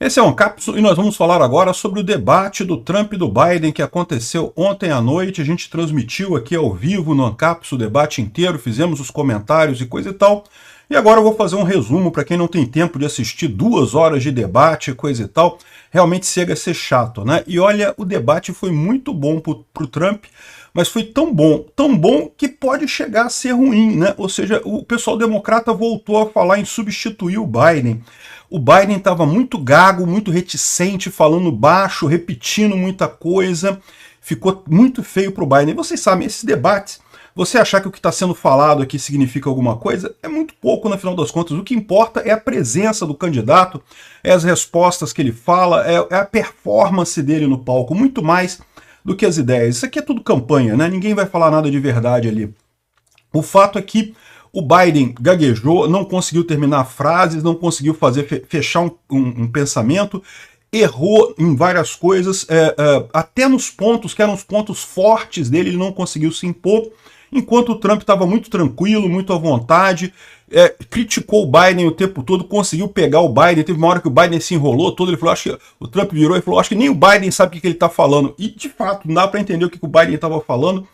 Esse é um Cápsula e nós vamos falar agora sobre o debate do Trump e do Biden que aconteceu ontem à noite. A gente transmitiu aqui ao vivo no Ancapsu o debate inteiro, fizemos os comentários e coisa e tal. E agora eu vou fazer um resumo para quem não tem tempo de assistir 2 horas de debate e coisa e tal. Realmente chega a ser chato, né? E olha, o debate foi muito bom pro Trump, mas foi tão bom que pode chegar a ser ruim, né? Ou seja, o pessoal democrata voltou a falar em substituir o Biden. O Biden estava muito gago, muito reticente, falando baixo, repetindo muita coisa. Ficou muito feio para o Biden. E vocês sabem, esses debates, você achar que o que está sendo falado aqui significa alguma coisa, é muito pouco, no final das contas. O que importa é a presença do candidato, é as respostas que ele fala, é a performance dele no palco, muito mais do que as ideias. Isso aqui é tudo campanha, né? Ninguém vai falar nada de verdade ali. O fato é que o Biden gaguejou, não conseguiu terminar frases, não conseguiu fechar um pensamento, errou em várias coisas, até nos pontos que eram os pontos fortes dele, ele não conseguiu se impor, enquanto o Trump estava muito tranquilo, muito à vontade, criticou o Biden o tempo todo, conseguiu pegar o Biden. Teve uma hora que o Biden se enrolou todo, ele falou, acho que o Trump virou e falou, acho que nem o Biden sabe o que ele está falando. E de fato, não dá para entender o que o Biden estava falando.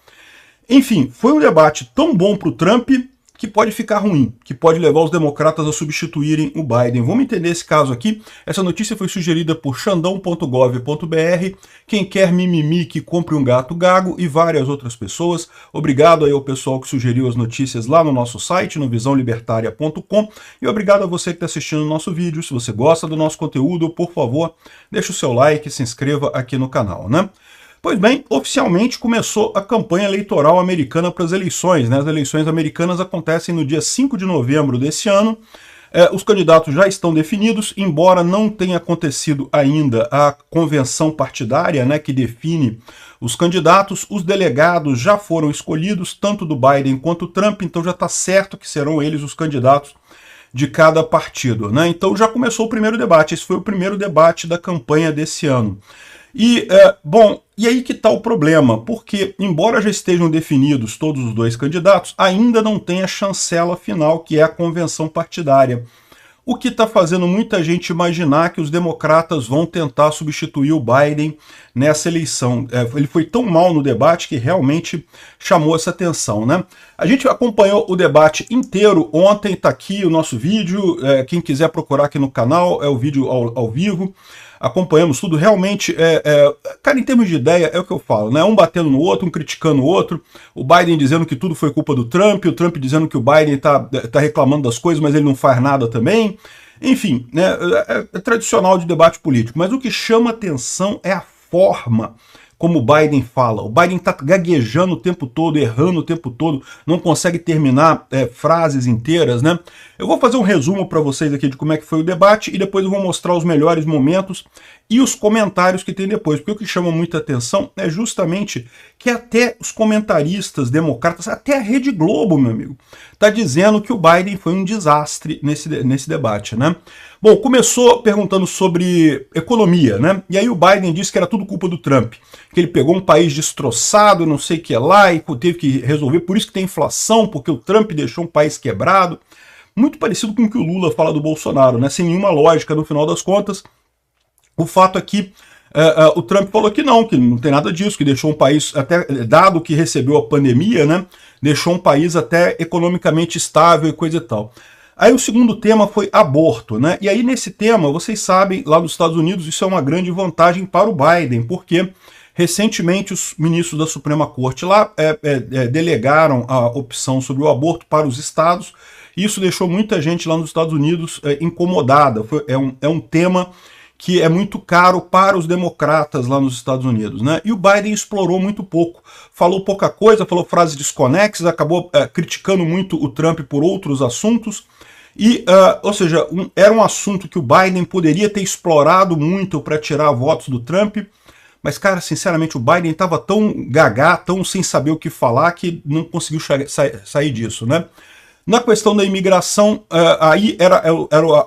Enfim, foi um debate tão bom para o Trump que pode ficar ruim, que pode levar os democratas a substituírem o Biden. Vamos entender esse caso aqui. Essa notícia foi sugerida por xandão.gov.br. Quem quer mimimi que compre um gato gago e várias outras pessoas. Obrigado aí ao pessoal que sugeriu as notícias lá no nosso site, no visãolibertaria.com. E obrigado a você que está assistindo o nosso vídeo. Se você gosta do nosso conteúdo, por favor, deixe o seu like e se inscreva aqui no canal, né? Pois bem, oficialmente começou a campanha eleitoral americana para as eleições, né? As eleições americanas acontecem no dia 5 de novembro desse ano. Os candidatos já estão definidos, embora não tenha acontecido ainda a convenção partidária, né, que define os candidatos. Os delegados já foram escolhidos, tanto do Biden quanto do Trump, então já está certo que serão eles os candidatos de cada partido, né? Então já começou o primeiro debate. Esse foi o primeiro debate da campanha desse ano. E, e aí que está o problema, porque, embora já estejam definidos todos os dois candidatos, ainda não tem a chancela final, que é a convenção partidária. O que está fazendo muita gente imaginar que os democratas vão tentar substituir o Biden nessa eleição. Ele foi tão mal no debate que realmente chamou essa atenção, né? A gente acompanhou o debate inteiro ontem, está aqui o nosso vídeo, quem quiser procurar aqui no canal, é o vídeo ao vivo. Acompanhamos tudo, realmente, cara, em termos de ideia, é o que eu falo, né? Um batendo no outro, um criticando o outro, o Biden dizendo que tudo foi culpa do Trump, o Trump dizendo que o Biden tá reclamando das coisas, mas ele não faz nada também. Enfim, né? É tradicional de debate político, mas o que chama atenção é a forma como o Biden fala. O Biden está gaguejando o tempo todo, errando o tempo todo, não consegue terminar frases inteiras, né? Eu vou fazer um resumo para vocês aqui de como é que foi o debate e depois eu vou mostrar os melhores momentos e os comentários que tem depois, porque o que chama muita atenção é justamente que até os comentaristas democratas, até a Rede Globo, meu amigo, está dizendo que o Biden foi um desastre nesse debate, né? Bom, começou perguntando sobre economia, né? E aí o Biden disse que era tudo culpa do Trump, que ele pegou um país destroçado, não sei o que lá, e teve que resolver, por isso que tem inflação, porque o Trump deixou um país quebrado. Muito parecido com o que o Lula fala do Bolsonaro, né? Sem nenhuma lógica no final das contas. O fato é que o Trump falou que não tem nada disso, que deixou um país, até dado que recebeu a pandemia, né? Deixou um país até economicamente estável e coisa e tal. Aí o segundo tema foi aborto, né? E aí nesse tema, vocês sabem, lá nos Estados Unidos isso é uma grande vantagem para o Biden, porque recentemente os ministros da Suprema Corte lá delegaram a opção sobre o aborto para os estados. Isso deixou muita gente lá nos Estados Unidos incomodada. É um tema que é muito caro para os democratas lá nos Estados Unidos, né? E o Biden explorou muito pouco, falou pouca coisa, falou frases desconexas, acabou criticando muito o Trump por outros assuntos, e, ou seja, era um assunto que o Biden poderia ter explorado muito para tirar votos do Trump, mas, cara, sinceramente, o Biden estava tão gagá, tão sem saber o que falar, que não conseguiu sair disso, né? Na questão da imigração, aí era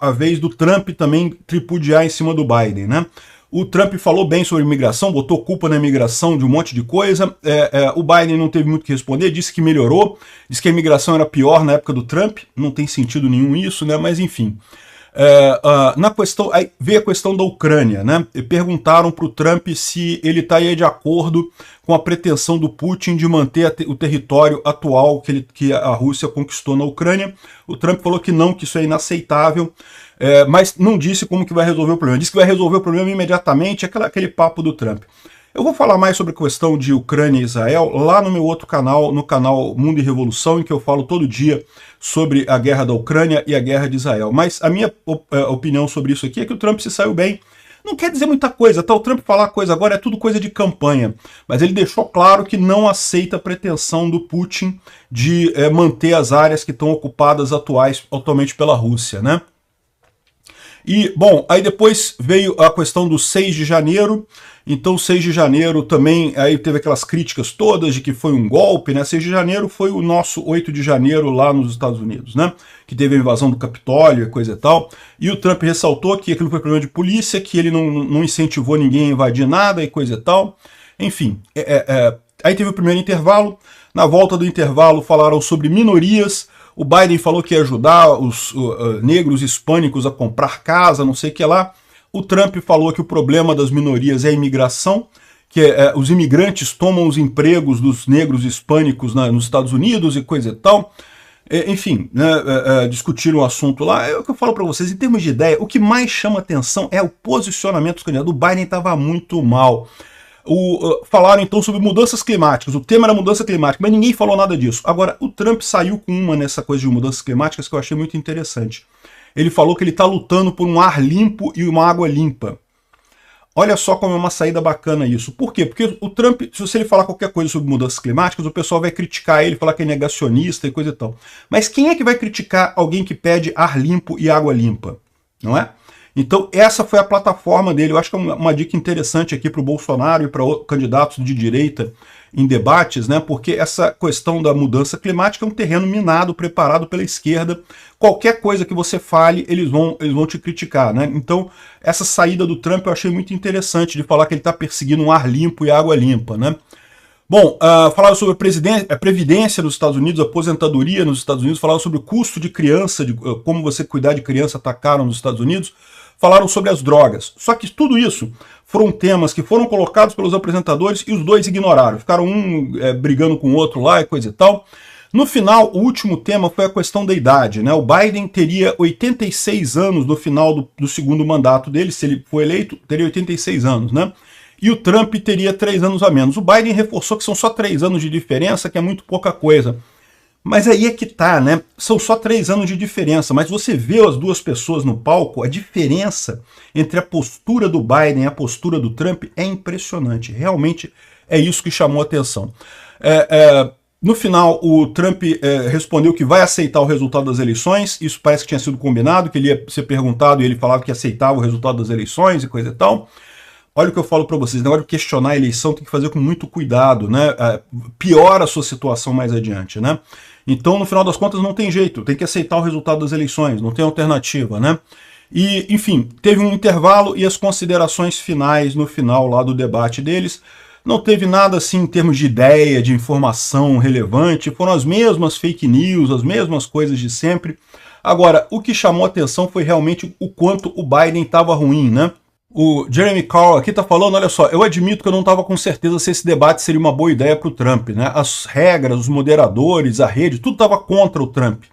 a vez do Trump também tripudiar em cima do Biden, né? O Trump falou bem sobre imigração, botou culpa na imigração de um monte de coisa. O Biden não teve muito o que responder, disse que melhorou, disse que a imigração era pior na época do Trump. Não tem sentido nenhum isso, né? Mas enfim. Na questão, aí veio a questão da Ucrânia, né? E perguntaram para o Trump se ele estaria de acordo com a pretensão do Putin de manter o território atual que a Rússia conquistou na Ucrânia. O Trump falou que não, que isso é inaceitável, mas não disse como que vai resolver o problema. Disse que vai resolver o problema imediatamente, aquele papo do Trump. Eu vou falar mais sobre a questão de Ucrânia e Israel lá no meu outro canal, no canal Mundo e Revolução, em que eu falo todo dia sobre a guerra da Ucrânia e a guerra de Israel. Mas a minha opinião sobre isso aqui é que o Trump se saiu bem. Não quer dizer muita coisa, tá? O Trump falar coisa agora é tudo coisa de campanha. Mas ele deixou claro que não aceita a pretensão do Putin de manter as áreas que estão ocupadas atualmente pela Rússia, né? E, bom, aí depois veio a questão do 6 de janeiro, então 6 de janeiro também, aí teve aquelas críticas todas de que foi um golpe, né? 6 de janeiro foi o nosso 8 de janeiro lá nos Estados Unidos, né? Que teve a invasão do Capitólio e coisa e tal, e o Trump ressaltou que aquilo foi problema de polícia, que ele não incentivou ninguém a invadir nada e coisa e tal, enfim. Aí teve o primeiro intervalo, na volta do intervalo falaram sobre minorias. O Biden falou que ia ajudar os negros hispânicos a comprar casa, não sei o que lá. O Trump falou que o problema das minorias é a imigração, que os imigrantes tomam os empregos dos negros hispânicos nos Estados Unidos e coisa e tal. Enfim, né, discutiram o assunto lá. É o que eu falo para vocês, em termos de ideia, o que mais chama atenção é o posicionamento dos candidatos. O Biden estava muito mal. Falaram então sobre mudanças climáticas, o tema era mudança climática, mas ninguém falou nada disso. Agora, o Trump saiu com uma nessa coisa de mudanças climáticas que eu achei muito interessante. Ele falou que ele está lutando por um ar limpo e uma água limpa. Olha só como é uma saída bacana isso. Por quê? Porque o Trump, se ele falar qualquer coisa sobre mudanças climáticas, o pessoal vai criticar ele, falar que é negacionista e coisa e tal. Mas quem é que vai criticar alguém que pede ar limpo e água limpa? Não é? Então essa foi a plataforma dele. Eu acho que é uma dica interessante aqui para o Bolsonaro e para candidatos de direita em debates, né? Porque essa questão da mudança climática é um terreno minado, preparado pela esquerda. Qualquer coisa que você fale, eles vão te criticar, né? Então essa saída do Trump eu achei muito interessante, de falar que ele está perseguindo um ar limpo e água limpa, né? Bom, falaram sobre a previdência nos Estados Unidos, a aposentadoria nos Estados Unidos, falaram sobre o custo de criança, de como você cuidar de criança tá caro nos Estados Unidos, falaram sobre as drogas. Só que tudo isso foram temas que foram colocados pelos apresentadores e os dois ignoraram. Ficaram um brigando com o outro lá e coisa e tal. No final, o último tema foi a questão da idade, né? O Biden teria 86 anos no final do segundo mandato dele, se ele for eleito, teria 86 anos, né? E o Trump teria 3 anos a menos. O Biden reforçou que são só 3 anos de diferença, que é muito pouca coisa. Mas aí é que tá, né? São só 3 anos de diferença, mas você vê as duas pessoas no palco, a diferença entre a postura do Biden e a postura do Trump é impressionante. Realmente é isso que chamou a atenção. No final, o Trump respondeu que vai aceitar o resultado das eleições. Isso parece que tinha sido combinado, que ele ia ser perguntado e ele falava que aceitava o resultado das eleições e coisa e tal. Olha o que eu falo para vocês, na hora de questionar a eleição tem que fazer com muito cuidado, né? Piora a sua situação mais adiante, né? Então, no final das contas, não tem jeito, tem que aceitar o resultado das eleições, não tem alternativa, né? E, enfim, teve um intervalo e as considerações finais no final lá do debate deles. Não teve nada assim em termos de ideia, de informação relevante, foram as mesmas fake news, as mesmas coisas de sempre. Agora, o que chamou atenção foi realmente o quanto o Biden estava ruim, né? O Jeremy Carl aqui está falando, olha só, eu admito que eu não estava com certeza se esse debate seria uma boa ideia para o Trump, né? As regras, os moderadores, a rede, tudo estava contra o Trump.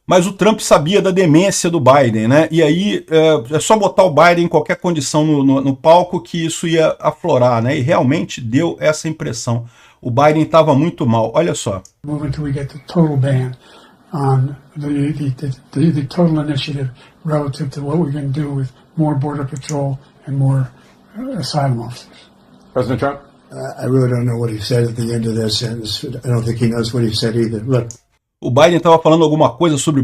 Mas o Trump sabia da demência do Biden, né? E aí é só botar o Biden em qualquer condição no palco que isso ia aflorar, né? E realmente deu essa impressão. O Biden estava muito mal, olha só. Until we get the total ban on the total initiative relative to what we can do with more border patrol and more asylum officers. President Trump? I really don't know what he said at the end of that sentence. I don't think he knows what he said either. Look. O Biden estava falando alguma coisa sobre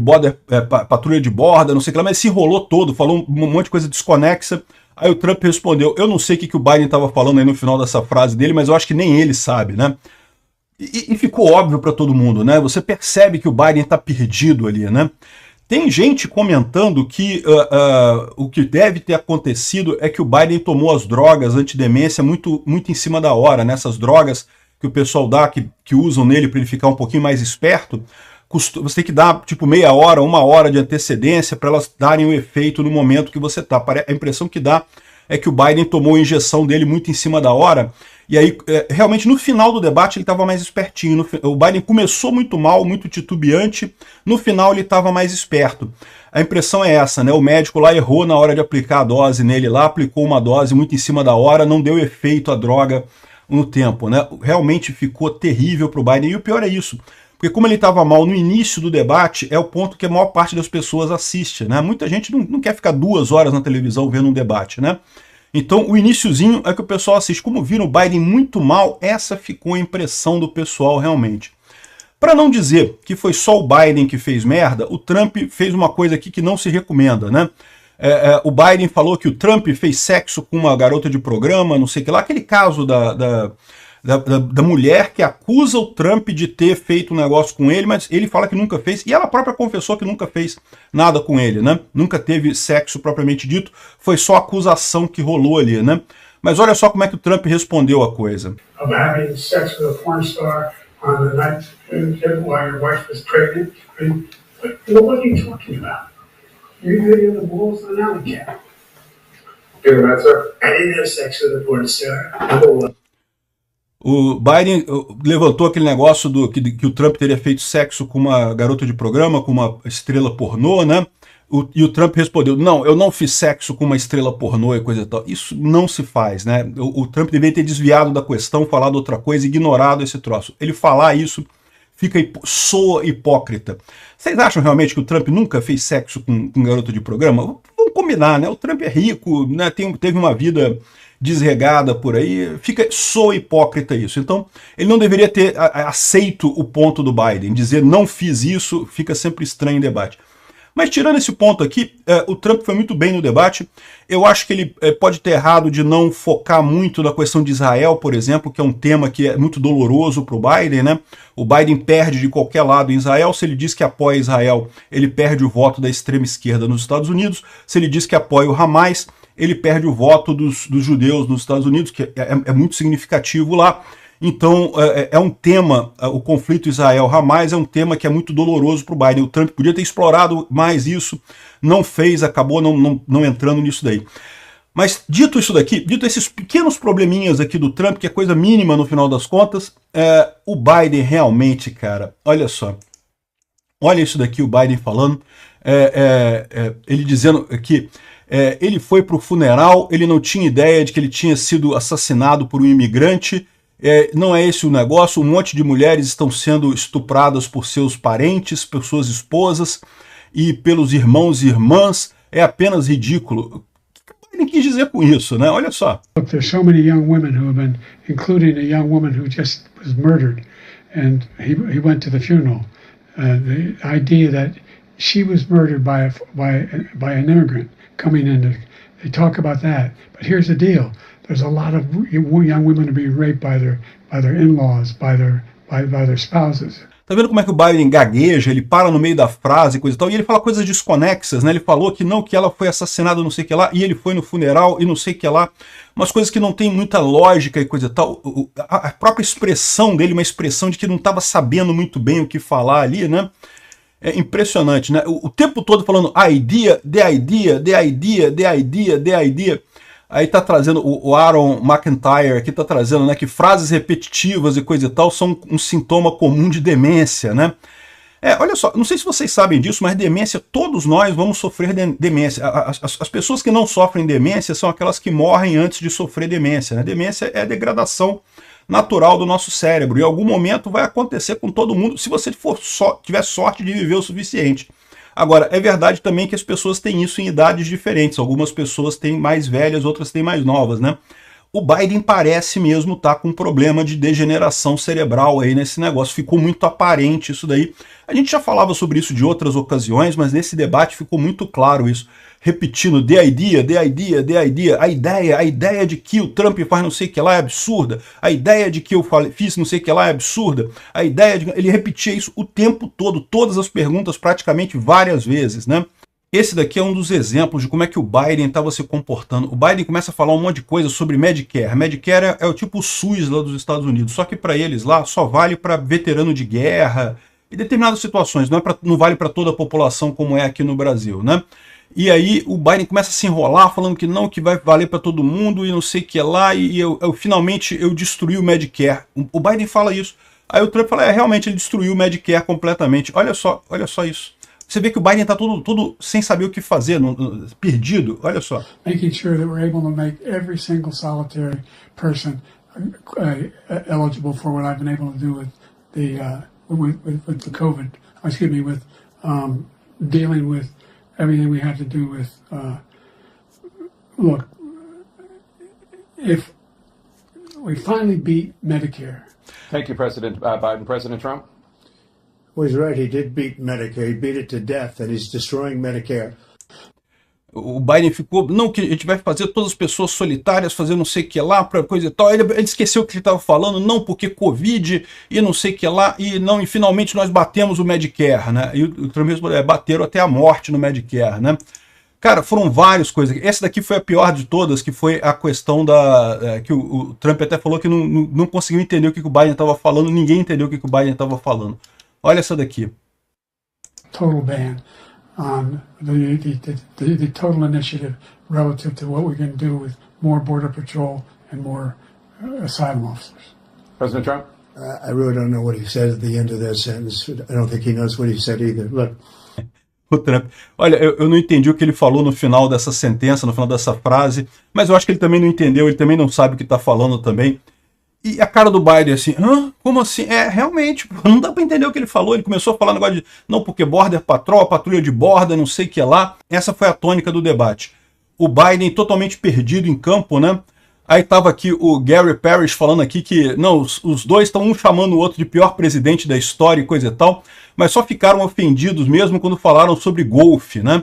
patrulha de borda, não sei o que lá, mas se enrolou todo, falou um monte de coisa desconexa. Aí o Trump respondeu, eu não sei o que o Biden estava falando aí no final dessa frase dele, mas eu acho que nem ele sabe, né? E ficou óbvio para todo mundo, né? Você percebe que o Biden está perdido ali, né? Tem gente comentando que o que deve ter acontecido é que o Biden tomou as drogas antidemência muito em cima da hora, né? Essas drogas que o pessoal dá, que usam nele para ele ficar um pouquinho mais esperto. você tem que dar tipo meia hora, uma hora de antecedência para elas darem o efeito no momento que você está. A impressão que dá é que o Biden tomou a injeção dele muito em cima da hora, e aí realmente no final do debate ele estava mais espertinho. O Biden começou muito mal, muito titubeante, no final ele estava mais esperto. A impressão é essa, né? O médico lá errou na hora de aplicar a dose nele lá, aplicou uma dose muito em cima da hora, não deu efeito a droga no tempo, né? Realmente ficou terrível para o Biden, e o pior é isso, porque como ele estava mal no início do debate, é o ponto que a maior parte das pessoas assiste, né? Muita gente não quer ficar 2 horas na televisão vendo um debate, né? Então o iniciozinho é que o pessoal assiste. Como viram o Biden muito mal, essa ficou a impressão do pessoal realmente. Para não dizer que foi só o Biden que fez merda, o Trump fez uma coisa aqui que não se recomenda, né? O Biden falou que o Trump fez sexo com uma garota de programa, não sei o que lá, aquele caso da mulher que acusa o Trump de ter feito um negócio com ele, mas ele fala que nunca fez, e ela própria confessou que nunca fez nada com ele, né? Nunca teve sexo propriamente dito, foi só acusação que rolou ali, né? Mas olha só como é que o Trump respondeu a coisa. Of having sex with a porn star on the night while your wife was pregnant. I mean, what are you talking about? You video the balls on an alley cat. Do that, sir? I didn't have sex with a porn star. Number one. O Biden levantou aquele negócio que o Trump teria feito sexo com uma garota de programa, com uma estrela pornô, né? E o Trump respondeu, não, eu não fiz sexo com uma estrela pornô e coisa e tal. Isso não se faz, né? O Trump deveria ter desviado da questão, falado outra coisa, ignorado esse troço. Ele falar isso soa hipócrita. Vocês acham realmente que o Trump nunca fez sexo com garota de programa? Vamos combinar, né? O Trump é rico, né? Teve uma vida desregada por aí, soa hipócrita isso. Então, ele não deveria ter aceito o ponto do Biden, dizer não fiz isso, fica sempre estranho em debate. Mas tirando esse ponto aqui, o Trump foi muito bem no debate. Eu acho que ele pode ter errado de não focar muito na questão de Israel, por exemplo, que é um tema que é muito doloroso para o Biden, né? O Biden perde de qualquer lado em Israel. Se ele diz que apoia Israel, ele perde o voto da extrema esquerda nos Estados Unidos. Se ele diz que apoia o Hamas, ele perde o voto dos judeus nos Estados Unidos, que é muito significativo lá. Então, é um tema, o conflito Israel-Hamas é um tema que é muito doloroso para o Biden. O Trump podia ter explorado mais isso, não fez, acabou não entrando nisso daí. Mas dito isso daqui, dito esses pequenos probleminhas aqui do Trump, que é coisa mínima no final das contas, o Biden realmente, cara, olha só. Olha isso daqui, o Biden falando, ele dizendo que ele foi para o funeral, ele não tinha ideia de que ele tinha sido assassinado por um imigrante. Não é esse o negócio, um monte de mulheres estão sendo estupradas por seus parentes, por suas esposas e pelos irmãos e irmãs, é apenas ridículo. O que ele quis dizer com isso, né? Olha só. Look, there's so many young women who have been, including a young woman who just was murdered, and he went to the funeral. The idea that she was murdered by an immigrant coming in, they talk about that, but here's the deal. There's a lot of young women being raped by their in-laws, by their spouses. Tá vendo como é que o Biden gagueja, ele para no meio da frase e coisa e tal, e ele fala coisas desconexas, né? Ele falou que não, que ela foi assassinada não sei o que lá, e ele foi no funeral e não sei o que lá, umas coisas que não tem muita lógica e coisa e tal. A própria expressão dele, uma expressão de que não estava sabendo muito bem o que falar ali, né? É impressionante, né? O tempo todo falando idea, the idea, the idea, the idea, the idea. Aí tá trazendo, o Aaron McIntyre aqui tá trazendo, né, que frases repetitivas e coisa e tal são um sintoma comum de demência, né? Olha só, não sei se vocês sabem disso, mas demência, todos nós vamos sofrer demência. As pessoas que não sofrem demência são aquelas que morrem antes de sofrer demência, né? Demência é a degradação natural do nosso cérebro. Em algum momento vai acontecer com todo mundo, se você tiver sorte de viver o suficiente. Agora, é verdade também que as pessoas têm isso em idades diferentes. Algumas pessoas têm mais velhas, outras têm mais novas, né? O Biden parece mesmo estar com um problema de degeneração cerebral aí nesse negócio. Ficou muito aparente isso daí. A gente já falava sobre isso de outras ocasiões, mas nesse debate ficou muito claro isso. Repetindo, the idea, the idea, the idea. A ideia de que o Trump faz não sei o que lá é absurda. A ideia de que eu fiz não sei o que lá é absurda. A ideia de... Ele repetia isso o tempo todo, todas as perguntas praticamente várias vezes, né? Esse daqui é um dos exemplos de como é que o Biden estava se comportando. O Biden começa a falar um monte de coisa sobre Medicare. Medicare é o tipo SUS lá dos Estados Unidos, só que para eles lá só vale para veterano de guerra em determinadas situações, não vale para toda a população como é aqui no Brasil, né? E aí o Biden começa a se enrolar, falando que não, que vai valer para todo mundo e não sei o que lá, e finalmente eu destruí o Medicare. O Biden fala isso. Aí o Trump fala, realmente ele destruiu o Medicare completamente. Olha só isso. Você vê que o Biden está todo sem saber o que fazer, perdido. Olha só. Making sure that we're able to make every single solitary person eligible for what I've been able to do with the COVID. Excuse me, with dealing with everything we had to do with. Look, if we finally beat Medicare. Thank you, President Biden. President Trump? Well, he's right. He did beat Medicare. He beat it to death, and he's destroying Medicare. O Biden ficou, não, que a gente vai fazer todas as pessoas solitárias, fazer não sei o que lá, para coisa e tal. Ele esqueceu o que ele estava falando, não, porque Covid e não sei o que lá, e finalmente nós batemos o Medicare, né? E o Trump respondeu, bateram até a morte no Medicare, né? Cara, foram várias coisas. Essa daqui foi a pior de todas, que foi a questão que o Trump até falou que não conseguiu entender o que o Biden estava falando, ninguém entendeu o que o Biden estava falando. Olha essa daqui. Total ban on the total initiative relative to what we can do with more border patrol and more asylum officers. President Trump? I really don't know what he said at the end of that sentence. I don't think he knows what he said either. Look. O Trump. Olha, eu não entendi o que ele falou no final dessa sentença, no final dessa frase, mas eu acho que ele também não entendeu, ele também não sabe o que está falando também. E a cara do Biden assim, como assim? Realmente, não dá para entender o que ele falou. Ele começou a falar negócio de, não, porque Border Patrol, patrulha de borda, não sei o que lá. Essa foi a tônica do debate. O Biden totalmente perdido em campo, né? Aí tava aqui o Gary Parrish falando aqui que, não, os dois estão um chamando o outro de pior presidente da história e coisa e tal, mas só ficaram ofendidos mesmo quando falaram sobre golfe, né?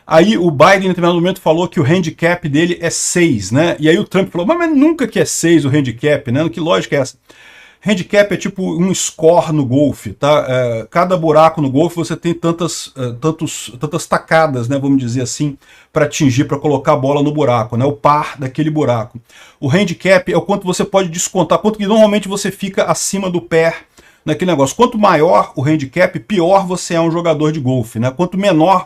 Aí o Biden, em determinado momento, falou que o handicap dele é 6, né? E aí o Trump falou, mas nunca que é 6 o handicap, né? Que lógica é essa? Handicap é tipo um score no golfe, tá? Cada buraco no golfe você tem tantas tacadas, né? Vamos dizer assim, para atingir, para colocar a bola no buraco, né? O par daquele buraco. O handicap é o quanto você pode descontar, quanto que normalmente você fica acima do pé naquele negócio. Quanto maior o handicap, pior você é um jogador de golfe, né? Quanto menor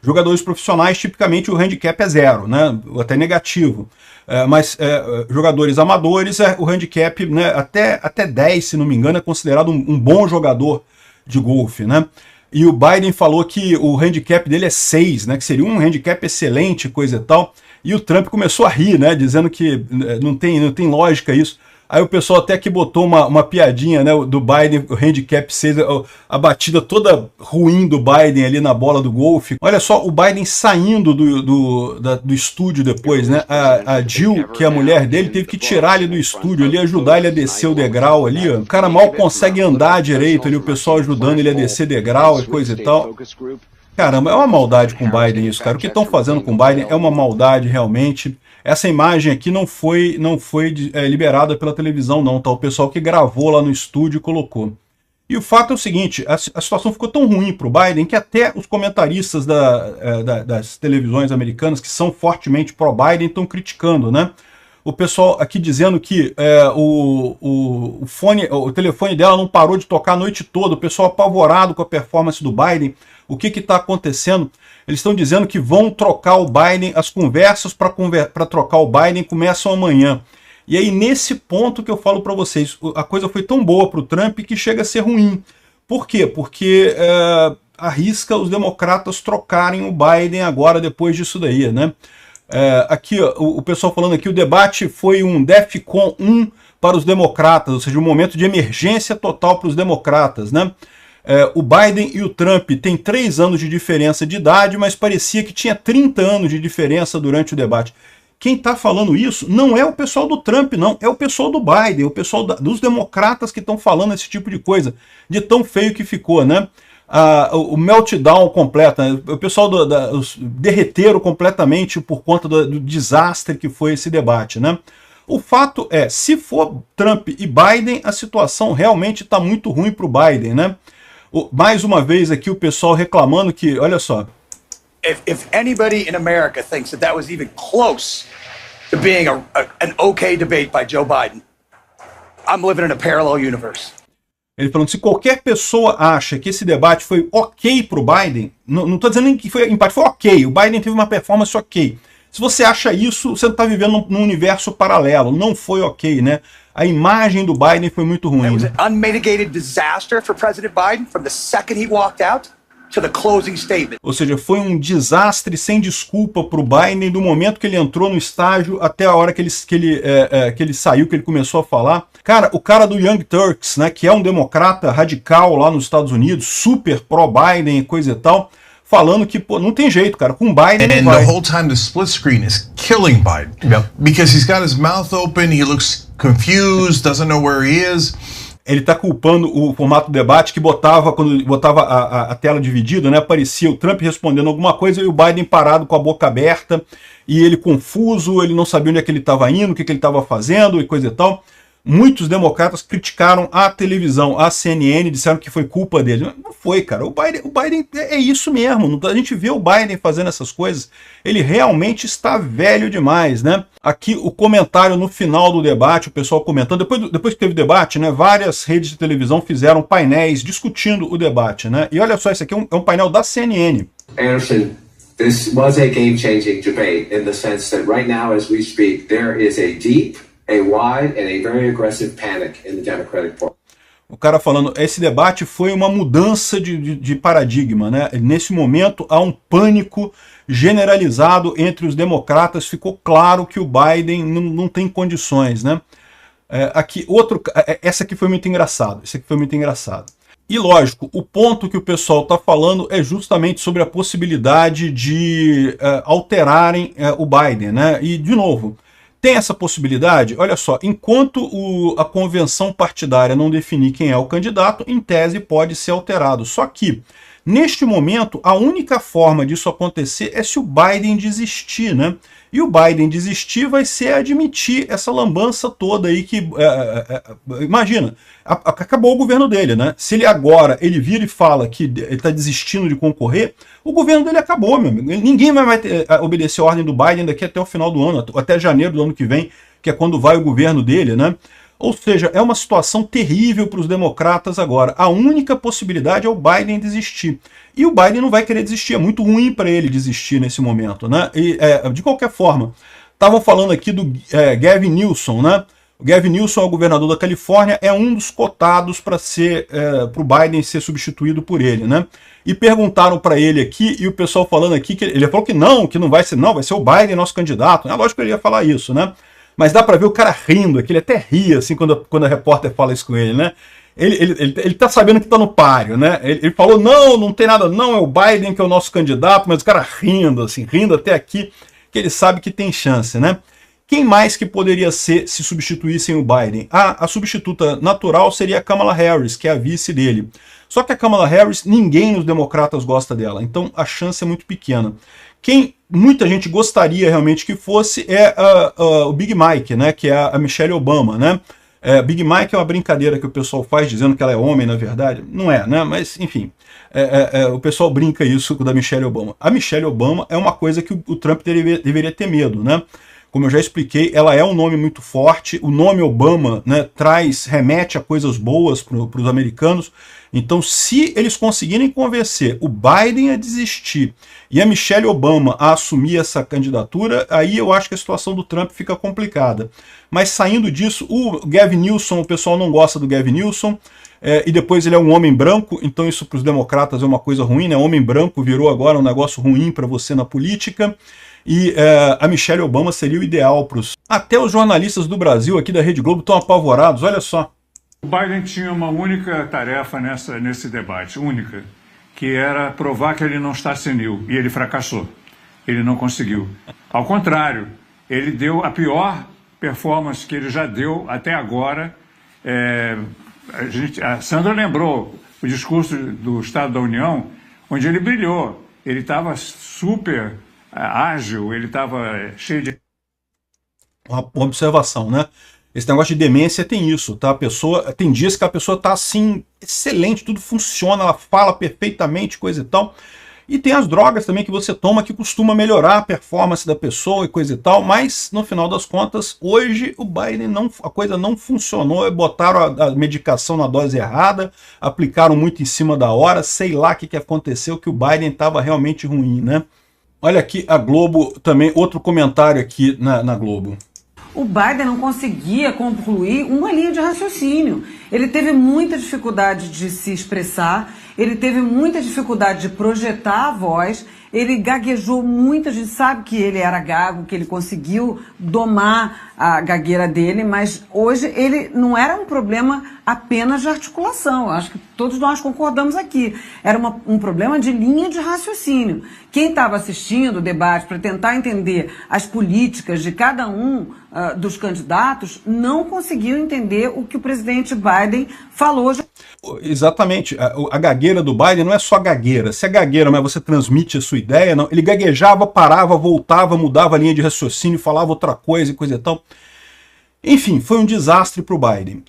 jogadores profissionais, tipicamente o handicap é 0, né? Ou até negativo. Mas jogadores amadores, o handicap, né, até 10, se não me engano, é considerado um bom jogador de golfe, né? E o Biden falou que o handicap dele é 6, né? Que seria um handicap excelente, coisa e tal. E o Trump começou a rir, né? Dizendo que não tem lógica isso. Aí o pessoal até que botou uma piadinha, né, do Biden, o handicap 6, a batida toda ruim do Biden ali na bola do golfe. Olha só, o Biden saindo do estúdio depois, né? A Jill, que é a mulher dele, teve que tirar ele do estúdio ali, ajudar ele a descer o degrau ali, ó. O cara mal consegue andar direito ali, o pessoal ajudando ele a descer degrau e coisa e tal. Caramba, é uma maldade com o Biden isso, cara. O que estão fazendo com o Biden é uma maldade realmente. Essa imagem aqui não foi liberada pela televisão não, tá? O pessoal que gravou lá no estúdio colocou. E o fato é o seguinte, a situação ficou tão ruim para o Biden que até os comentaristas das televisões americanas, que são fortemente pró-Biden, estão criticando, né? O pessoal aqui dizendo que o telefone dela não parou de tocar a noite toda, o pessoal apavorado com a performance do Biden. O que está acontecendo? Eles estão dizendo que vão trocar o Biden, as conversas para trocar o Biden começam amanhã. E aí, nesse ponto que eu falo para vocês, a coisa foi tão boa para o Trump que chega a ser ruim. Por quê? Porque arrisca os democratas trocarem o Biden agora, depois disso daí, né? Aqui, ó, o pessoal falando aqui, o debate foi um DEFCON 1 para os democratas, ou seja, um momento de emergência total para os democratas, né? O Biden e o Trump têm 3 anos de diferença de idade, mas parecia que tinha 30 anos de diferença durante o debate. Quem está falando isso não é o pessoal do Trump, não. É o pessoal do Biden, o pessoal dos democratas que estão falando esse tipo de coisa, de tão feio que ficou, né? O meltdown completo, né? O pessoal derreteram completamente por conta do desastre que foi esse debate, né? O fato é, se for Trump e Biden, a situação realmente está muito ruim para o Biden, né? Mais uma vez aqui o pessoal reclamando que, olha só. If anybody in America thinks that was even close to being an okay debate by Joe Biden, I'm living in a parallel universe. Ele falando, se qualquer pessoa acha que esse debate foi ok para o Biden, não estou dizendo que foi empate, foi ok, o Biden teve uma performance ok. Se você acha isso, você está vivendo num universo paralelo, não foi ok, né? A imagem do Biden foi muito ruim. It was an unmitigated disaster for President Biden from the second he walked out to the closing statement. Ou seja, foi um desastre sem desculpa para o Biden do momento que ele entrou no estágio até a hora que ele saiu, que ele começou a falar. Cara, o cara do Young Turks, né, que é um democrata radical lá nos Estados Unidos, super pró-Biden e coisa e tal, falando que, pô, não tem jeito, cara, com Biden não vai. And the whole time the split screen is killing Biden. Yep. Because he's got his mouth open, he looks confused, doesn't know where he is. Ele está culpando o formato do debate que botava, quando botava a tela dividida, né, aparecia o Trump respondendo alguma coisa e o Biden parado com a boca aberta, e ele confuso, ele não sabia onde é que ele estava indo, o que ele estava fazendo e coisa e tal. Muitos democratas criticaram a televisão, a CNN, disseram que foi culpa dele. Não foi, cara. O Biden é isso mesmo. A gente vê o Biden fazendo essas coisas. Ele realmente está velho demais, né? Aqui o comentário no final do debate, o pessoal comentando. Depois que teve debate, né? Várias redes de televisão fizeram painéis discutindo o debate, né? E olha só, esse aqui é um painel da CNN. Anderson, this was a game-changing debate in the sense that right now, as we speak, there is a deep, a wide, and a very aggressive panic in the Democratic Party. O cara falando, esse debate foi uma mudança de paradigma, né? Nesse momento há um pânico generalizado entre os democratas, ficou claro que o Biden não tem condições, né? Essa aqui foi muito engraçado, E lógico, o ponto que o pessoal está falando é justamente sobre a possibilidade de alterarem o Biden, né? E, de novo, tem essa possibilidade? Olha só, enquanto a convenção partidária não definir quem é o candidato, em tese pode ser alterado. Só que, neste momento, a única forma disso acontecer é se o Biden desistir, né? E o Biden desistir vai ser admitir essa lambança toda aí que... imagina, acabou o governo dele, né? Se ele vira e fala que ele está desistindo de concorrer, o governo dele acabou, meu amigo. Ninguém vai obedecer a ordem do Biden daqui até o final do ano, até janeiro do ano que vem, que é quando vai o governo dele, né? Ou seja, é uma situação terrível para os democratas agora. A única possibilidade é o Biden desistir. E o Biden não vai querer desistir, é muito ruim para ele desistir nesse momento, né? E, de qualquer forma, estavam falando aqui do Gavin Newsom, né? O Gavin Newsom é o governador da Califórnia, é um dos cotados para o Biden ser substituído por ele, né? E perguntaram para ele aqui, e o pessoal falando aqui, que ele falou que não vai ser, vai ser o Biden nosso candidato. É lógico que ele ia falar isso, né? Mas dá para ver o cara rindo, que ele até ria assim quando a repórter fala isso com ele, né? Ele tá sabendo que tá no páreo, né? Ele falou, não tem nada, não, é o Biden que é o nosso candidato, mas o cara rindo, assim, rindo até aqui, que ele sabe que tem chance, né? Quem mais que poderia ser se substituíssem o Biden? A substituta natural seria a Kamala Harris, que é a vice dele. Só que a Kamala Harris, ninguém nos democratas gosta dela, então a chance é muito pequena. Quem muita gente gostaria realmente que fosse é o Big Mike, né, que é a Michelle Obama, né? Big Mike é uma brincadeira que o pessoal faz dizendo que ela é homem, na verdade. Não é, né? Mas, enfim, o pessoal brinca isso da Michelle Obama. A Michelle Obama é uma coisa que o Trump deveria ter medo, né? Como eu já expliquei, ela é um nome muito forte, o nome Obama, né, remete a coisas boas para os americanos. Então, se eles conseguirem convencer o Biden a desistir e a Michelle Obama a assumir essa candidatura, aí eu acho que a situação do Trump fica complicada. Mas saindo disso, o Gavin Newsom, o pessoal não gosta do Gavin Newsom, e depois ele é um homem branco, então isso para os democratas é uma coisa ruim, né? Homem branco virou agora um negócio ruim para você na política. E a Michelle Obama seria o ideal para os... Até os jornalistas do Brasil, aqui da Rede Globo, estão apavorados, olha só. O Biden tinha uma única tarefa nesse debate, única, que era provar que ele não está senil, e ele fracassou. Ele não conseguiu. Ao contrário, ele deu a pior performance que ele já deu até agora. A Sandra lembrou o discurso do Estado da União, onde ele brilhou. Ele estava super ágil, ele estava cheio de... Uma observação, né? Esse negócio de demência tem isso, tá? Tem dias que a pessoa tá assim, excelente, tudo funciona, ela fala perfeitamente, coisa e tal. E tem as drogas também que você toma que costuma melhorar a performance da pessoa e coisa e tal, mas no final das contas, hoje o Biden a coisa não funcionou, botaram a medicação na dose errada, aplicaram muito em cima da hora, sei lá o que aconteceu, que o Biden estava realmente ruim, né? Olha aqui a Globo também, outro comentário aqui na Globo. O Biden não conseguia concluir uma linha de raciocínio. Ele teve muita dificuldade de se expressar, ele teve muita dificuldade de projetar a voz, ele gaguejou muito, a gente sabe que ele era gago, que ele conseguiu domar a gagueira dele, mas hoje ele não era um problema apenas de articulação, acho que todos nós concordamos aqui, era um problema de linha de raciocínio. Quem estava assistindo o debate para tentar entender as políticas de cada um dos candidatos não conseguiu entender o que o presidente Biden falou. Exatamente, a gagueira do Biden não é só gagueira, se é gagueira, mas você transmite a sua ideia, não, ele gaguejava, parava, voltava, mudava a linha de raciocínio, falava outra coisa e coisa e tal. Enfim, foi um desastre para o Biden.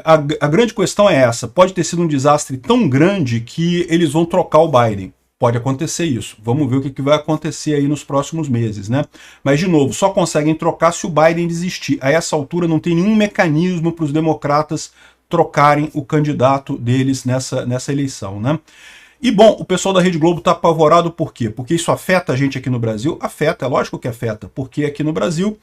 A grande questão é essa, pode ter sido um desastre tão grande que eles vão trocar o Biden. Pode acontecer isso. Vamos ver o que vai acontecer aí nos próximos meses, né? Mas, de novo, só conseguem trocar se o Biden desistir. A essa altura não tem nenhum mecanismo para os democratas trocarem o candidato deles nessa eleição, né? E, bom, o pessoal da Rede Globo está apavorado por quê? Porque isso afeta a gente aqui no Brasil? Afeta, é lógico que afeta, porque aqui no Brasil,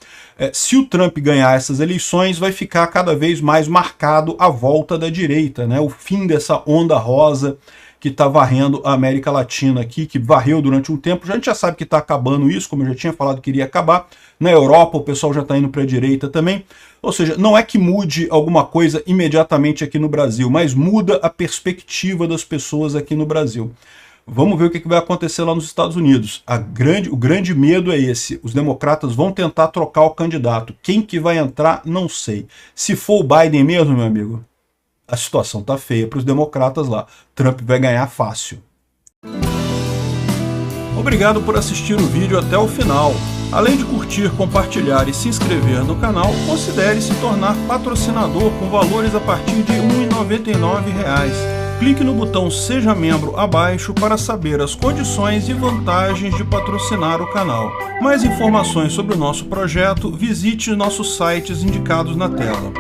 se o Trump ganhar essas eleições, vai ficar cada vez mais marcado a volta da direita, né? O fim dessa onda rosa que está varrendo a América Latina aqui, que varreu durante um tempo. A gente já sabe que está acabando isso, como eu já tinha falado que iria acabar. Na Europa o pessoal já está indo para a direita também. Ou seja, não é que mude alguma coisa imediatamente aqui no Brasil, mas muda a perspectiva das pessoas aqui no Brasil. Vamos ver o que vai acontecer lá nos Estados Unidos. O grande medo é esse. Os democratas vão tentar trocar o candidato. Quem que vai entrar, não sei. Se for o Biden mesmo, meu amigo, a situação tá feia para os democratas lá. Trump vai ganhar fácil. Obrigado por assistir o vídeo até o final. Além de curtir, compartilhar e se inscrever no canal, considere se tornar patrocinador com valores a partir de R$ 1,99. Clique no botão Seja Membro abaixo para saber as condições e vantagens de patrocinar o canal. Mais informações sobre o nosso projeto, visite nossos sites indicados na tela.